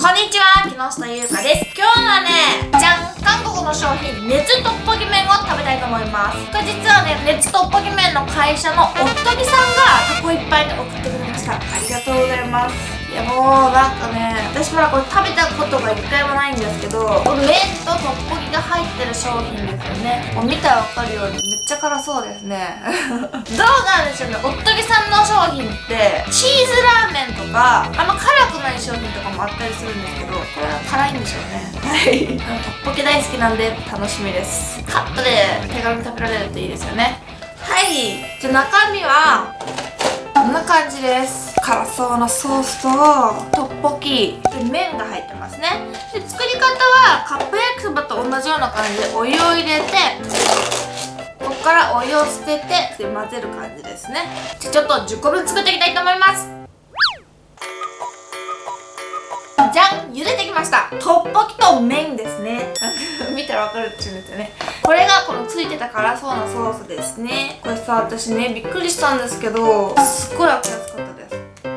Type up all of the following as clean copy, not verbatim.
こんにちは、木下ゆうかです。今日はね、じゃん、韓国の商品熱トッポギ麺を食べたいと思います。これ実はね、熱トッポギ麺の会社の夫木さんがタコいっぱいで送ってくれました。ありがとうございます。いやもうなんかね、私まだこれ食べたことが一回もないんですけど、この麺とトッポギが入ってる商品ですよね。もう見たらわかるようにめっちゃ辛そうですね。どうなんでしょうね、夫木さんの商品ってチーズラーメンとかあんま辛くない商品とかもあったりするんですけど、これは辛いんでしょうね。はい、トッポギ大好きなんで楽しみです。カットで手軽に食べられるといいですよね。はい、じゃあ中身はこんな感じです。辛そうなソースとトッポギで麺が入ってますね。で作り方はカップ焼きそばと同じような感じでお湯を入れて、ここからお湯を捨ててで混ぜる感じですね。じゃあちょっと10個分作っていきたいと思います。じゃん、茹でてきました。トッポギと麺ですね。見たらわかるって言うんですよね。これがこのついてた辛そうなソースですね。これさ、私ねびっくりしたんですけど、すっごい開けやすかったです。こ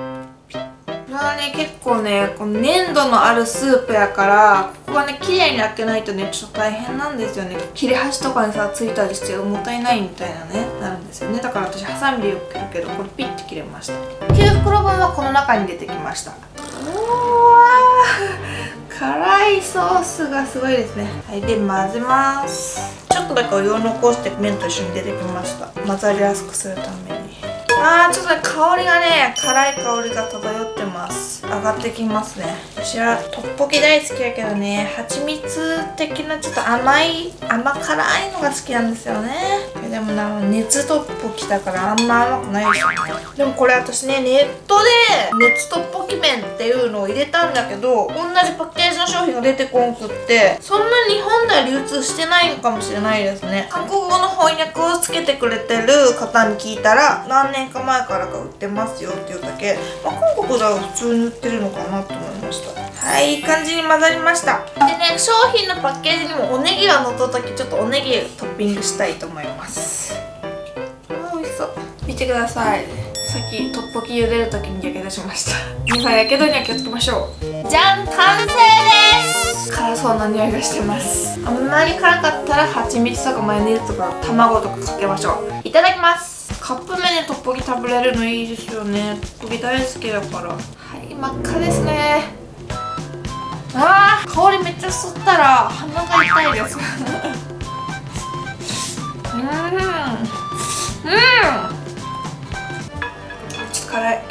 れはね、結構ねこの粘度のあるスープやから、ここがね綺麗に開けないとねちょっと大変なんですよね。切れ端とかにさついたりしてもったいないみたいなねなるんですよね。だから私ハサミでよく切るけど、これピッて切れました。9袋分はこの中に出てきました。辛いソースがすごいですね。はい、で混ぜます。ちょっとだけお湯を残して麺と一緒に出てきました。混ざりやすくするために。ちょっとね香りがね、辛い香りが漂ってます。上がってきますね。私はトッポギ大好きやけどね、蜂蜜的なちょっと甘辛いのが好きなんですよね。でもな、熱トッポギだからあんま甘くないですよね。でもこれ私ね、ネットで熱トッポギ麺っていうのを入れたんだけど、同じパッケージの商品が出てこんくって、そんな日本では流通してないのかもしれないですね。韓国語の翻訳をつけてくれてる方に聞いたら、何年か前からが売ってますよって言うだけ、韓国では普通に売ってるのかなと思いました。はい、いい感じに混ざりました。でね、商品のパッケージにもおネギが乗った時、ちょっとおネギトッピングしたいと思います。美味しそう。見てください。さっきトッポギ茹でる時にやけどしました。皆さんやけどには気をつけましょう。じゃん、完成です。辛そうな匂いがしてます。あんまり辛かったら蜂蜜とかマヨネーズとか卵とかかけましょう。いただきます。カップ麺でトッポギ食べれるのいいですよね。トッポギ大好きだから。はい、真っ赤ですね。香りめっちゃ吸ったら鼻が痛いです。ちょ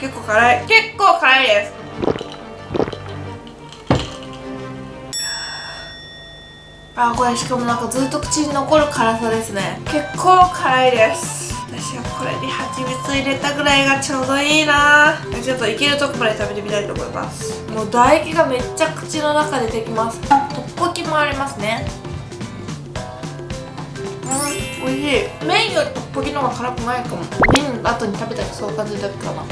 っと辛い。結構辛いです。これしかもなんかずっと口に残る辛さですね。結構辛いです。私はこれに蜂蜜入れたぐらいがちょうどいいな。ちょっといけるとこまで食べてみたいと思います。もう唾液がめっちゃ口の中でできます。トッポギもありますね。美味しい。麺よりトッポギの方が辛くないかも。麺の後に食べたらそう感じだけかな。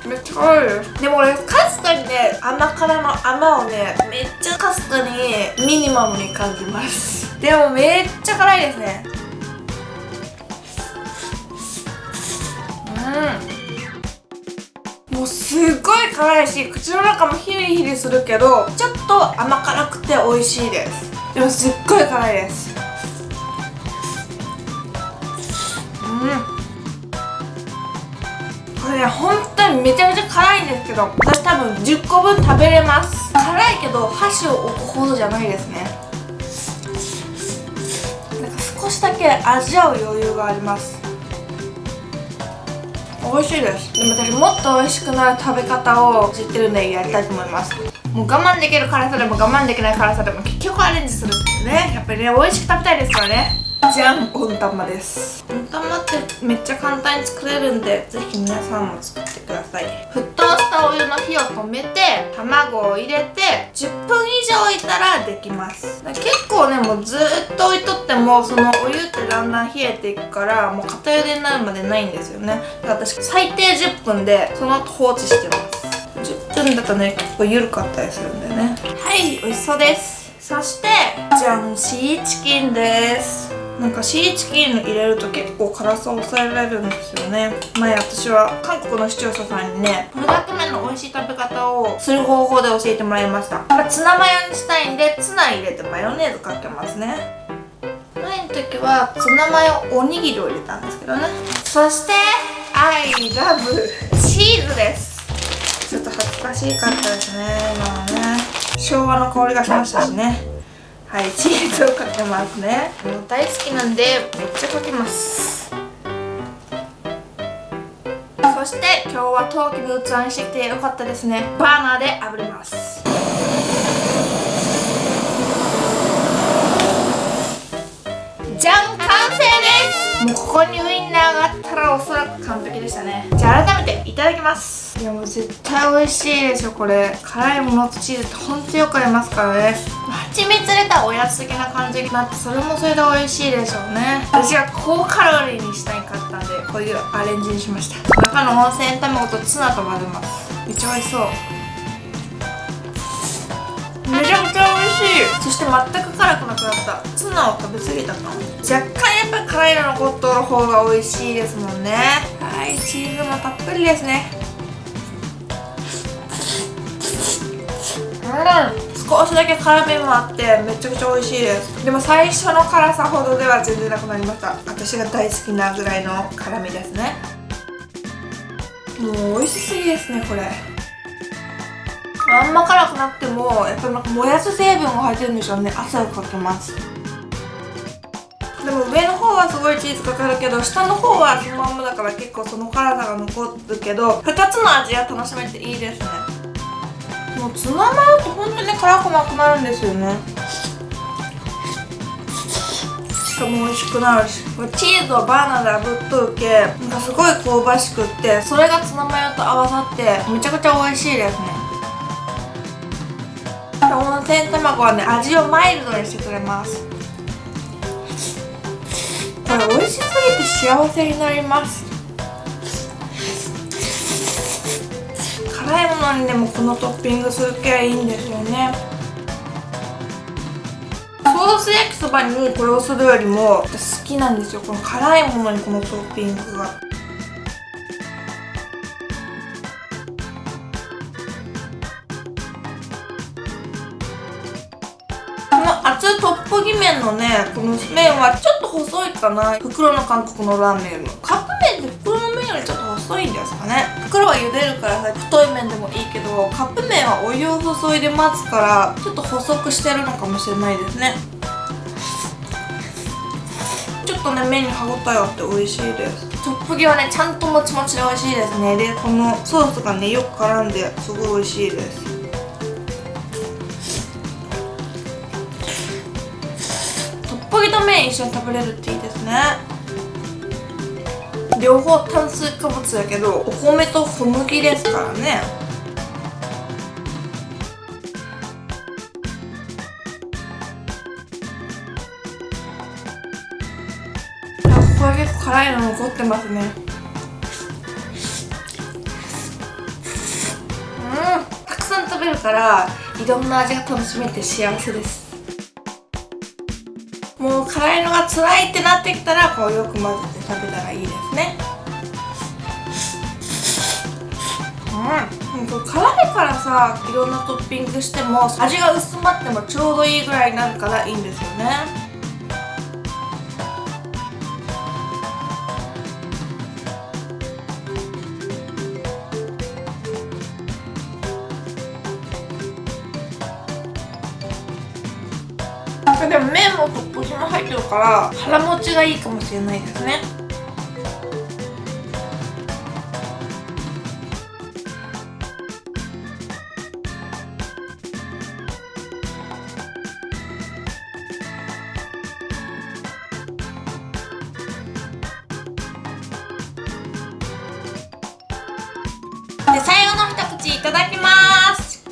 めっちゃ辛いです。でも俺かすかにね、甘辛の甘をね、めっちゃかすかにミニマムに感じます。でもめっちゃ辛いですね。もうすっごい辛いし、口の中もヒリヒリするけど、ちょっと甘辛くて美味しいです。でもすっごい辛いです。これね、本当にめちゃめちゃ辛いんですけど、私多分10個分食べれます。辛いけど箸を置くほどじゃないですね。なんか少しだけ味わう余裕があります。美味しいです。でも私もっと美味しくなる食べ方を知ってるんでやりたいと思います。もう我慢できる辛さでも我慢できない辛さでも結局アレンジするんですね。やっぱりね、美味しく食べたいですからね。じゃん、温玉です。温玉ってめっちゃ簡単に作れるんで、ぜひ皆さんも作ってください。沸騰したお湯の火を止めて、卵を入れて10分以上置いたらできます。結構ね、もうずーっと置いとってもそのお湯ってだんだん冷えていくから、もう固茹でになるまでないんですよね。だから私最低10分でその後放置してます。10分だとね、結構緩かったりするんでね。はい、美味しそうです。そしてじゃん、シーチキンです。なんかシーチキン入れると結構辛さを抑えられるんですよね。前私は韓国の視聴者さんにね、ブラック麺の美味しい食べ方をする方法で教えてもらいました。ツナマヨにしたいんで、ツナ入れてマヨネーズかけますね。前の時はツナマヨおにぎりを入れたんですけどね。そして I love チーズです。ちょっと恥ずかしかったですね。今はね、昭和の香りがしましたしね。はい、チーズをかけますね。もう大好きなんでめっちゃかけます。そして今日は陶器の器にしてきてよかったですね。バーナーで炙ります。じゃん、完成です。もうここにウインナーがあったらおそらく完璧でしたね。じゃあ改めていただきます。いやもう絶対美味しいですよこれ。辛いものとチーズってほんとよく合いますからね。蜂蜜入れたらおやつ的な感じになって、それもそれで美味しいでしょうね。私は高カロリーにしたいかったんで、こういうアレンジにしました。中の温泉卵とツナと混ぜます。めっちゃ美味しそう。めちゃくちゃ美味しい。そして全く辛くなくなった。ツナを食べ過ぎたかも。若干やっぱり辛いの残っとる方が美味しいですもんね。はい、チーズもたっぷりですね。少しだけ辛みもあってめちゃくちゃ美味しいです。でも最初の辛さほどでは全然なくなりました。私が大好きなぐらいの辛みですね。もう美味しすぎですねこれ。あんま辛くなくてもやっぱりなんかもやし成分が入ってるんでしょうね。汗をかけます。でも上の方はすごいチーズかかるけど、下の方はそのまんまだから結構その辛さが残るけど、2つの味が楽しめていいですね。もうツナマヨって本当に辛くなくなるんですよね。しかも美味しくなるし、チーズをバーナーで炙っとるけなんかすごい香ばしくって、それがツナマヨと合わさってめちゃくちゃ美味しいですね。温泉卵はね、味をマイルドにしてくれます。これ美味しすぎて幸せになります。辛いものにでもこのトッピングするけばいいんですよね。ソース焼きそばにこれをするよりも私好きなんですよ、この辛いものにこのトッピングが。この厚トッポギ麺のね、この麺はちょっと細いかな。袋の韓国のラーメンよりも。カップ麺って袋の麺よりちょっと細いんですかね。袋は茹でるからさ、太い麺でもいいけど、カップ麺はお湯を注いで待つからちょっと細くしてるのかもしれないですね。ちょっとね、麺に歯応えあって美味しいです。トッポギはね、ちゃんともちもちで美味しいですね。で、このソースがね、よく絡んですごい美味しいです。トッポギと麺一緒に食べれるっていいですね。両方炭水化物だけどお米と小麦ですからね。ここは結構辛いの残ってますね。たくさん食べるからいろんな味が楽しめて幸せです。もう辛いのが辛いってなってきたらこうよく混ぜて食べたらいいですね。これ辛いからさ、いろんなトッピングしても味が薄まってもちょうどいいぐらいになるからいいんですよね。でも麺もトッポギも入ってるから腹持ちがいいかもしれないですね。で、最後の一口いただきます。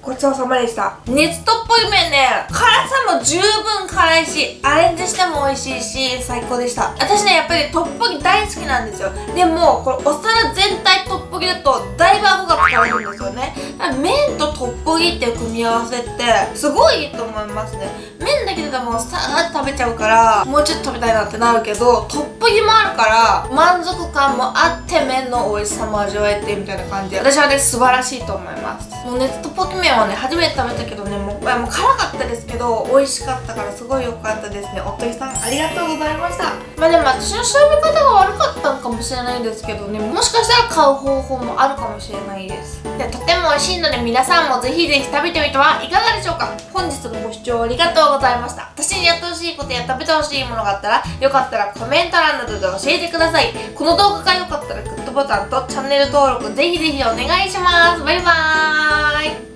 ごちそうさまでした。熱トッポぽい麺ね、辛さも十分辛いし、アレンジしても美味しいし、最高でした。私ね、やっぱりトッポギ大好きなんですよ。でもこれお皿全体トッポギだとだいぶ顎が使われるんですよね。麺とトッポギっていう組み合わせってすごいいいと思いますね。麺だけでもさーっと食べちゃうからもうちょっと食べたいなってなるけど、トッポギもあるから満足感もあって麺の美味しさも味わえてみたいな感じで、私はね素晴らしいと思います。もうねトッポギ麺はね初めて食べたけどね、もう辛かったですけど美味しかったからすごい良かったですね。おとりさんありがとうございました。まあでも私の調べ方が悪かったのかもしれないんですけどね、もしかしたら買う方法もあるかもしれないです。でとても美味しいので皆さんもぜひぜひ食べてみてはいかがでしょうか。本日のご視聴ありがとうございました。私にやってほしいことや食べてほしいものがあったらよかったらコメント欄などで教えてください。この動画が良かったらグッドボタンとチャンネル登録ぜひぜひお願いします。バイバーイ。